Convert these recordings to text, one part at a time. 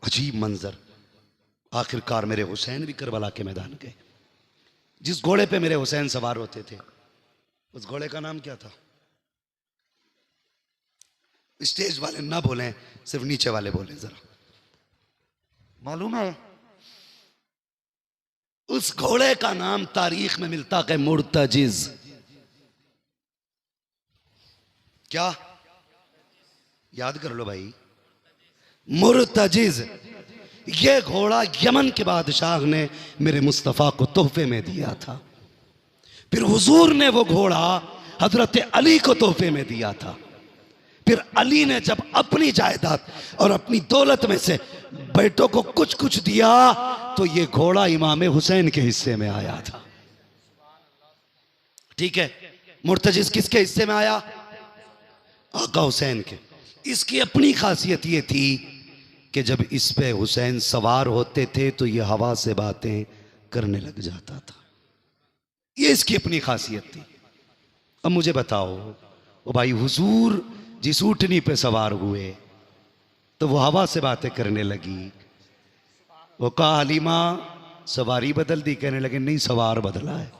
अजीब मंजर। आखिरकार मेरे हुसैन भी करबला के मैदान गए। जिस घोड़े पे मेरे हुसैन सवार होते थे उस घोड़े का नाम क्या था? स्टेज वाले ना बोलें, सिर्फ नीचे वाले बोलें जरा। मालूम है? उस घोड़े का नाम तारीख में मिलता है मुर्तजिज। क्या? याद कर लो भाई, मुर्तजिज। ये घोड़ा यमन के बादशाह ने मेरे मुस्तफ़ा को तोहफे में दिया था। फिर हुजूर ने वो घोड़ा हजरत अली को तोहफे में दिया था। फिर अली ने जब अपनी जायदाद और अपनी दौलत में से बेटों को कुछ कुछ दिया तो ये घोड़ा इमाम हुसैन के हिस्से में आया था। ठीक है, मुर्तजिज किसके हिस्से में आया? आका हुसैन के। इसकी अपनी खासियत ये थी कि जब इस पे हुसैन सवार होते थे तो ये हवा से बातें करने लग जाता था। ये इसकी अपनी खासियत थी। अब मुझे बताओ, ओ भाई, हुजूर जिस ऊँटनी पे सवार हुए तो वो हवा से बातें करने लगी। वो कहा हलीमा सवारी बदल दी, कहने लगे नहीं, सवार बदला है,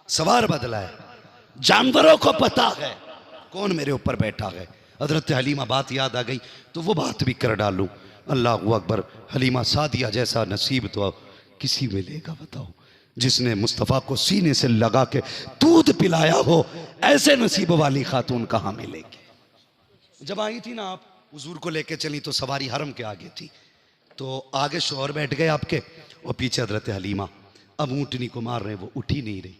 सवार बदला है। जानवरों को पता है कौन मेरे ऊपर बैठा है। हजरत हलीमा बात याद आ गई तो वो बात भी कर डालूं। अल्लाह अकबर। हलीमा सादिया जैसा नसीब तो किसी में लेगा बताओ? जिसने मुस्तफ़ा को सीने से लगा के दूध पिलाया हो, ऐसे नसीब वाली खातून कहाँ मिलेगी? जब आई थी ना आप, हुजूर को लेके चली तो सवारी हरम के आगे थी, तो आगे शौहर बैठ गए आपके और पीछे हजरत हलीमा। अब ऊँटनी को मार रहे, वो उठी नहीं रही।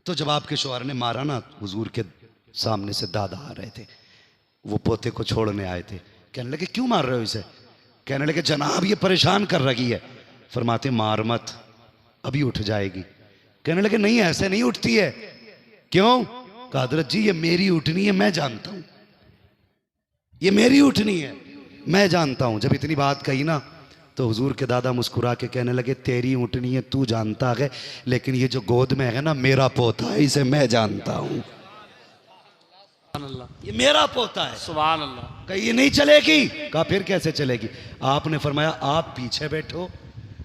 तो जब आपके शौहर ने मारा ना, हुजूर के सामने से दादा आ रहे थे, वो पोते को छोड़ने आए थे। कहने लगे क्यों मार रहे हो इसे? कहने लगे जनाब ये परेशान कर रही है। फरमाते मार मत, अभी उठ जाएगी। कहने लगे नहीं, ऐसे नहीं उठती है। क्यों? कहा हजरत जी ये मेरी उठनी है, मैं जानता हूं, ये मेरी उठनी है, मैं जानता हूं। जब इतनी बात कही ना तो हुजूर के दादा मुस्कुरा के कहने लगे तेरी उठनी है तू जानता है, लेकिन ये जो गोद में है ना मेरा पोता है, इसे मैं जानता हूं, ये मेरा पोता है। सुभान अल्लाह। कही ये नहीं चलेगी। कहा फिर कैसे चलेगी? आपने फरमाया आप पीछे बैठो,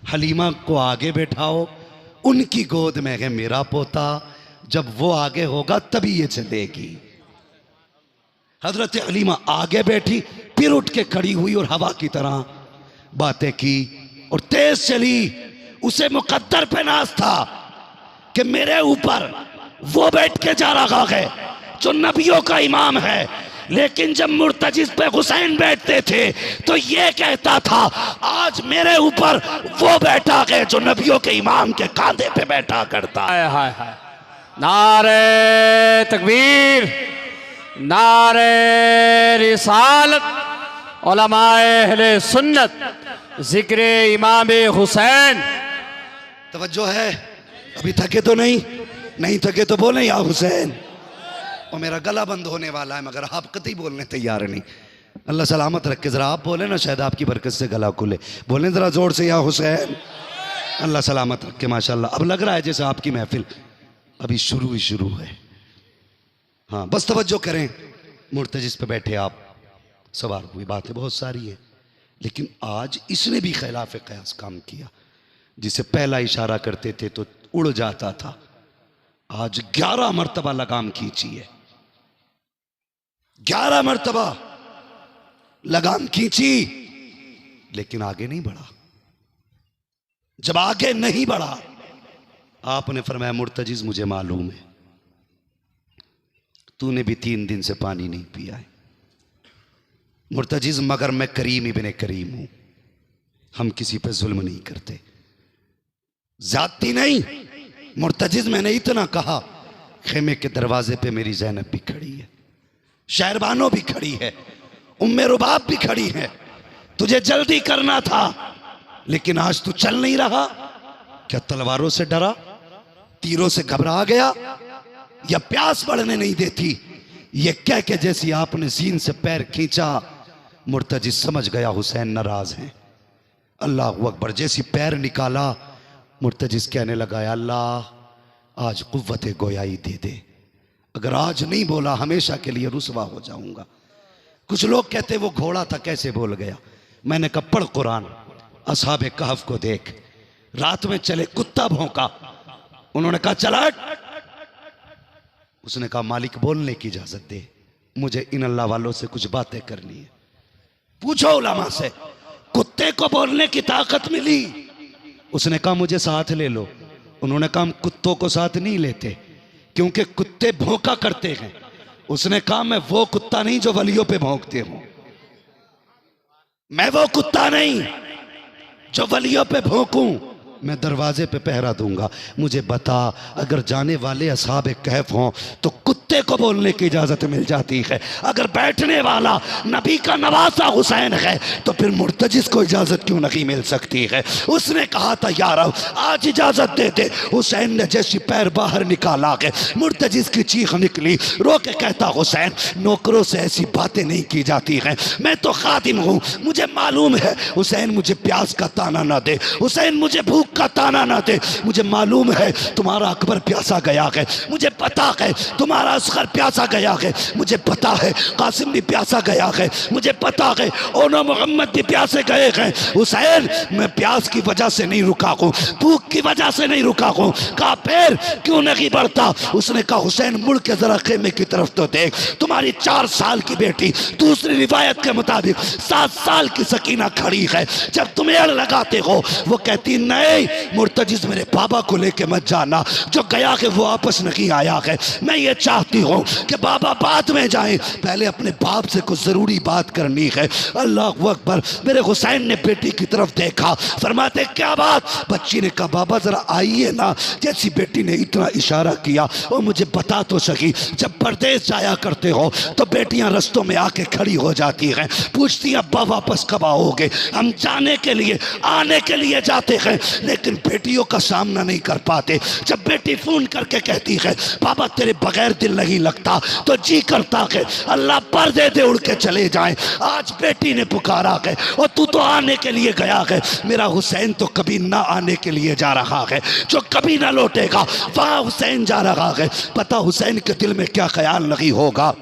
हलीमा को आगे बैठाओ, उनकी गोद में है मेरा पोता, जब वो आगे होगा तभी ये चलेगी। हजरत हलीमा आगे बैठी, फिर उठ के खड़ी हुई और हवा की तरह बातें की और तेज चली। उसे मुकद्दर पे नाज था कि मेरे ऊपर वो बैठ के जा रहा है जो नबियों का इमाम है, लेकिन जब मुर्तजिज पे हुसैन बैठते थे तो ये कहता था आज मेरे ऊपर वो बैठा है जो नबियों के इमाम के कांधे पे बैठा करता है। हाय हाय। नारे तकबीर, नारे रिसालत, उलमाए अहले सुन्नत, जिक्र इमाम हुसैन। तवज्जो है? अभी थके तो नहीं? नहीं थके तो बोले या हुसैन। और मेरा गला बंद होने वाला है मगर आप कतई बोलने तैयार नहीं। अल्लाह सलामत रखे। जरा आप बोले ना, शायद आपकी बरकत से गला खुले। बोले जरा जोर से या हुसैन। अल्लाह सलामत रखे। माशाल्लाह। अब लग रहा है जैसे आपकी महफिल अभी शुरू ही शुरू है। हाँ बस तवज्जो करें। मुर्तजिज पे बैठे आप, सवार हुई, बातें बहुत सारी है, लेकिन आज इसने भी खिलाफ कयास काम किया। जिसे पहला इशारा करते थे तो उड़ जाता था, आज 11 मरतबा लगाम खींची है। 11 मरतबा लगाम खींची लेकिन आगे नहीं बढ़ा। जब आगे नहीं बढ़ा आपने फरमाया मुर्तजिज मुझे मालूम है तूने भी 3 दिन से पानी नहीं पिया है मुर्तजिज, मगर मैं करीम इब्ने करीम हूं, हम किसी पे जुल्म नहीं करते, ज्यादती नहीं। मुर्तजिज मैंने इतना कहा, खेमे के दरवाजे पे मेरी ज़ैनब भी खड़ी है, शहरबानो भी खड़ी है, उम्मे रुबाब भी खड़ी है। तुझे जल्दी करना था लेकिन आज तू चल नहीं रहा। क्या तलवारों से डरा, तीरों से घबरा गया, या प्यास बढ़ने नहीं देती? ये कह के जैसी आपने सीन से पैर खींचा, मुर्तजिज समझ गया हुसैन नाराज हैं। अल्लाह अकबर। जैसी पैर निकाला मुर्तजिज कहने लगा अल्लाह आज कुव्वत गोयाई दे दे, अगर आज नहीं बोला हमेशा के लिए रुसवा हो जाऊंगा। कुछ लोग कहते वो घोड़ा था कैसे बोल गया, मैंने कहा पढ़ कुरान। असहाबे कहफ को देख, रात में चले, कुत्ता भौंका, उन्होंने कहा चला हट। उसने कहा मालिक बोलने की इजाजत दे, मुझे इन अल्लाह वालों से कुछ बातें करनी है। पूछो उलमा से, कुत्ते को बोलने की ताकत मिली। उसने कहा मुझे साथ ले लो। उन्होंने कहा हम कुत्तों को साथ नहीं लेते क्योंकि कुत्ते भौंका करते हैं। उसने कहा मैं वो कुत्ता नहीं जो वलियों पे भौंकते हूं, मैं वो कुत्ता नहीं जो वलियों पे भौंकूं, मैं दरवाजे पे पहरा दूंगा। मुझे बता, अगर जाने वाले असहाबे कहफ हों तो कुत्ते को बोलने की इजाजत मिल जाती है, अगर बैठने वाला नबी का नवासा हुसैन है तो फिर मुर्तजिस को इजाजत क्यों नहीं मिल सकती है। उसने कहा था यार आज इजाजत दे दे। हुसैन ने जैसी पैर बाहर निकाला के मुर्तजिस की चीख निकली। रो के कहता हुसैन नौकरों से ऐसी बातें नहीं की जाती हैं, मैं तो खादिम हूं, मुझे मालूम है। हुसैन मुझे प्यास का ताना ना दे, हुसैन मुझे भूख का ताना ना दे, मुझे मालूम है तुम्हारा अकबर प्यासा गया है, मुझे पता है तुम्हारा असगर प्यासा गया है, मुझे पता है कासिम भी प्यासा गया है, मुझे पता है ओनो मोहम्मद भी प्यासे गए हैं। हुसैन मैं प्यास की वजह से नहीं रुका हूं, भूख की वजह से नहीं रुका हूं। कहा पैर क्यों नहीं बढ़ता? उसने कहा हुसैन मुड़ के जरा खेमे की तरफ तो देख, तुम्हारी 4 साल की बेटी, दूसरी रिवायत के मुताबिक 7 साल की सकीना खड़ी है। जब तुम एड़ लगाते हो वो कहती नहीं मुर्तजिस मेरे बाबा को लेके मत जाना, जो गया है वो वापस नहीं आया है। मैं ये चाहती हूँ कि बाबा बाद में जाएं, पहले अपने बाप से कुछ जरूरी बात करनी है। अल्लाह अकबर। मेरे हुसैन ने बेटी की तरफ देखा, फरमाते क्या बात? बच्ची ने कहा बाबा जरा आइए ना। जैसी बेटी ने इतना इशारा किया, वो मुझे बता तो सकी, जब परदेश जाया करते हो तो बेटियां रस्तों में आके खड़ी हो जाती हैं, पूछती अब्बा वापस कब आओगे? हम जाने के लिए आने के लिए जाते हैं लेकिन बेटियों का सामना नहीं कर पाते। जब बेटी फोन करके कहती है बाबा तेरे बगैर दिल नहीं लगता, तो जी करता है अल्लाह पर दे दे उड़ के चले जाएं। आज बेटी ने पुकारा है और तू तो आने के लिए गया है। मेरा हुसैन तो कभी ना आने के लिए जा रहा है, जो कभी ना लौटेगा वहां हुसैन जा रहा है। पता हुसैन के दिल में क्या ख्याल नहीं होगा।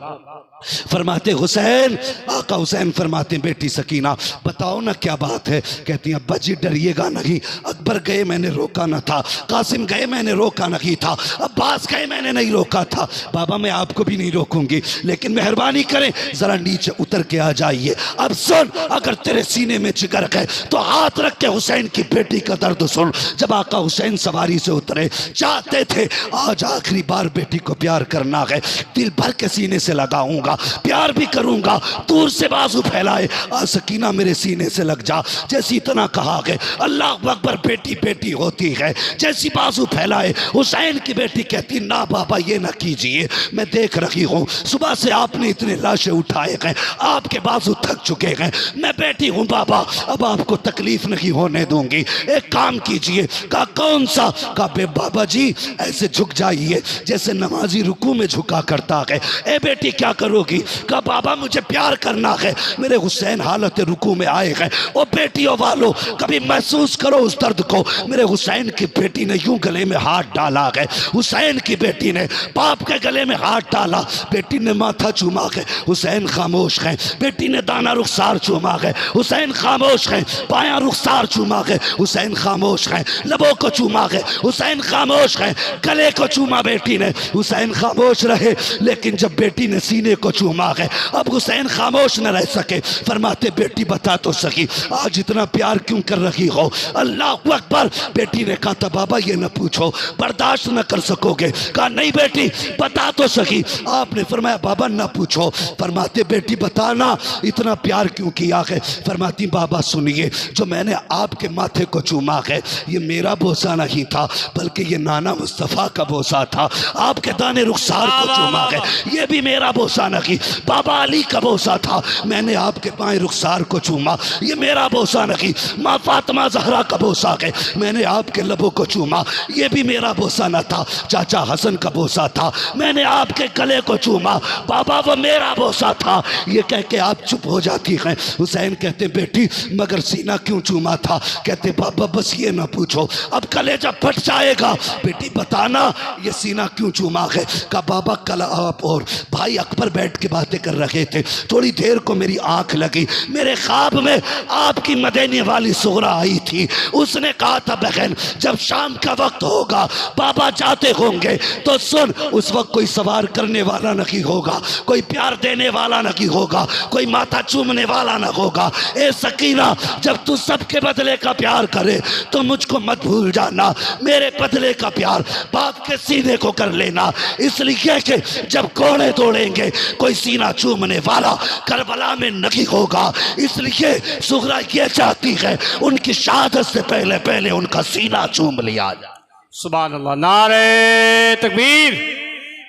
फरमाते हुसैन, आका हुसैन फरमाते बेटी सकीना बताओ ना क्या बात है? कहती अब्बा जी डरिएगा नहीं, अकबर गए मैंने रोका न था, कासिम गए मैंने रोका नहीं था, अब्बास गए मैंने नहीं रोका था। बाबा मैं आपको भी नहीं रोकूंगी, लेकिन मेहरबानी करें जरा नीचे उतर के आ जाइए। अब सुन, अगर तेरे सीने में जिगर है तो हाथ रख के हुसैन की बेटी का दर्द सुन। जब आका हुसैन सवारी से उतरे, चाहते थे आज आखिरी बार बेटी को प्यार करना है, दिल भर के सीने से लगाऊंगा, प्यार भी करूंगा, दूर से बाजू फैलाए आ सकीना मेरे सीने से लग जा। जैसी इतना कहा गया अल्लाह अकबर, बेटी बेटी होती है। जैसी बाजू फैलाए हुसैन की बेटी कहती ना बाबा ये ना कीजिए, मैं देख रही हूँ सुबह से आपने इतने लाशें उठाए हैं, आपके बाजू थक चुके हैं, मैं बेटी हूँ बाबा, अब आपको तकलीफ नहीं होने दूंगी, एक काम कीजिए। कहा कौन सा? कहा बे बाबा जी ऐसे झुक जाइए जैसे नमाजी रुकू में झुका करता है। ए बेटी क्या करोगी? कहा बाबा मुझे प्यार करना है। मेरे हुसैन हालत रुकू में आए हैं। ओ बेटियों वालों कभी महसूस करो उस दर्द को। मेरे हुसैन की बेटी ने यूं गले में हाथ डाला है, हुसैन की बेटी ने बाप के गले में हाथ डाला, बेटी ने माथा चूमा है, हुसैन खामोश है। बेटी ने दाना रुखसार चूमा है, हुसैन खामोश है। बाया रुखसार चूमा है, हुसैन खामोश है। लबों को चूमा है, हुसैन खामोश है। गले को चूमा बेटी ने, हुसैन खामोश रहे। लेकिन जब बेटी ने सीने को चूमा है, अब हुसैन खामोश न रह सके। फरमाते बेटी बता तो सकी आज इतना प्यार क्यों कर रही हो? अल्लाह अकबर। बेटी ने कहा था बाबा ये न पूछो, बर्दाश्त न कर सकोगे। कहा नहीं बेटी बता तो सकी। आपने फरमाया बाबा न पूछो। फरमाते बेटी बताना इतना प्यार क्यों किया है? फरमाती बाबा सुनिए, जो मैंने आपके माथे को चूमा है ये मेरा बोसा नहीं था, बल्कि ये नाना मुस्तफ़ा का बोसा था। आपके दाने रुखसार को चूमा है ये भी मेरा बोसा नहीं, बाबा अली का बोसा था। मैंने आपके पाए रुखसार को चूमा, ये मेरा बोसा नहीं, माँ फातिमा जहरा का बोसा गए, मैंने आपके लबों को चूमा, ये भी मेरा बोसा न था, चाचा हसन का बोसा था, मैंने आपके गले को चूमा, बाबा वो मेरा बोसा था। ये कह के आप चुप हो जाती हैं। हुसैन कहते बेटी मगर सीना क्यों चूमा था? कहते बाबा बस ये ना पूछो, अब कलेजा फट जाएगा। बेटी बताना ये सीना क्यों चूमा है? का बाबा कल आप और भाई अकबर बैठ के बातें कर रहे थे, थोड़ी देर को मेरी आंख लगी, मेरे ख्वाब में आपकी मदीने वाली सोहरा आई थी, उसने कहा था बहन जब शाम का वक्त होगा बाबा जाते होंगे तो सुन, उस वक्त कोई सवार करने वाला नहीं होगा, कोई प्यार देने वाला नहीं होगा, कोई माथा चूमने वाला ना होगा। ए सकीना जब तू सबके बदले का प्यार करे तो मुझको मत भूल जाना, मेरे बदले का प्यार बाप के सीने को कर लेना, इसलिए कि जब घोड़े दौड़ेंगे कोई सीना चूमने वाला करबला में नहीं होगा। इसलिए सुगरा ये चाहती है उनकी शहादत से पहले पहले उनका सीना चूम लिया जाए। सुभान अल्लाह। नारे तकबीर,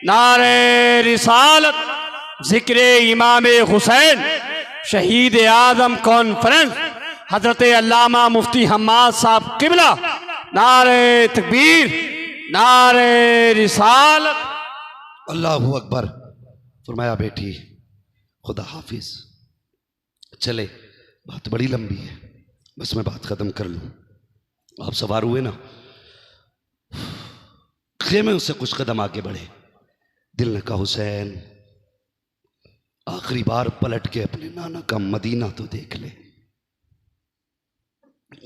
नारे रिसालत, जिक्र इमाम हुसैन शहीद आजम कॉन्फ्रेंस हजरत अल्लामा मुफ्ती हम्माद साहब किबला। नारे तकबीर, नारे रिसालत। अल्लाहू अकबर। फरमाया बेटी खुदा हाफिज। चले बात बड़ी लंबी है, बस मैं बात ख़त्म कर लूँ। आप सवार हुए ना, खेमे उससे कुछ कदम आगे बढ़े, दिल ने कहा हुसैन आखिरी बार पलट के अपने नाना का मदीना तो देख ले।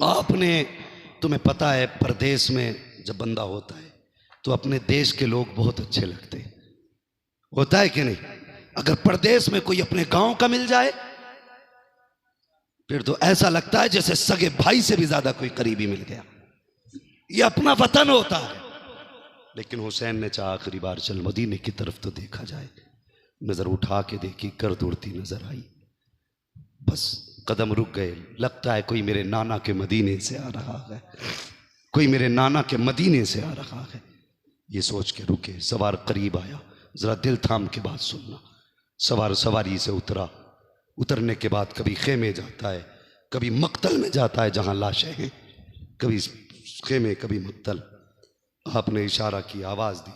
आपने, तुम्हें पता है परदेश में जब बंदा होता है तो अपने देश के लोग बहुत अच्छे लगते हैं, होता है कि नहीं? अगर परदेश में कोई अपने गांव का मिल जाए फिर तो ऐसा लगता है जैसे सगे भाई से भी ज्यादा कोई करीबी मिल गया, ये अपना वतन होता है। लेकिन हुसैन ने चाहा आखिरी बार चल मदीने की तरफ तो देखा जाए। नजर उठा के देखी, गर्द उड़ती नजर आई, बस कदम रुक गए, लगता है कोई मेरे नाना के मदीने से आ रहा है, कोई मेरे नाना के मदीने से आ रहा है। ये सोच के रुके, सवार करीब आया, जरा दिल थाम के बात सुनना। सवार सवारी से उतरा, उतरने के बाद कभी खेमे जाता है, कभी मक्तल में जाता है जहां लाशें हैं, कभी खेमे कभी मक्तल। आपने इशारा की, आवाज दी,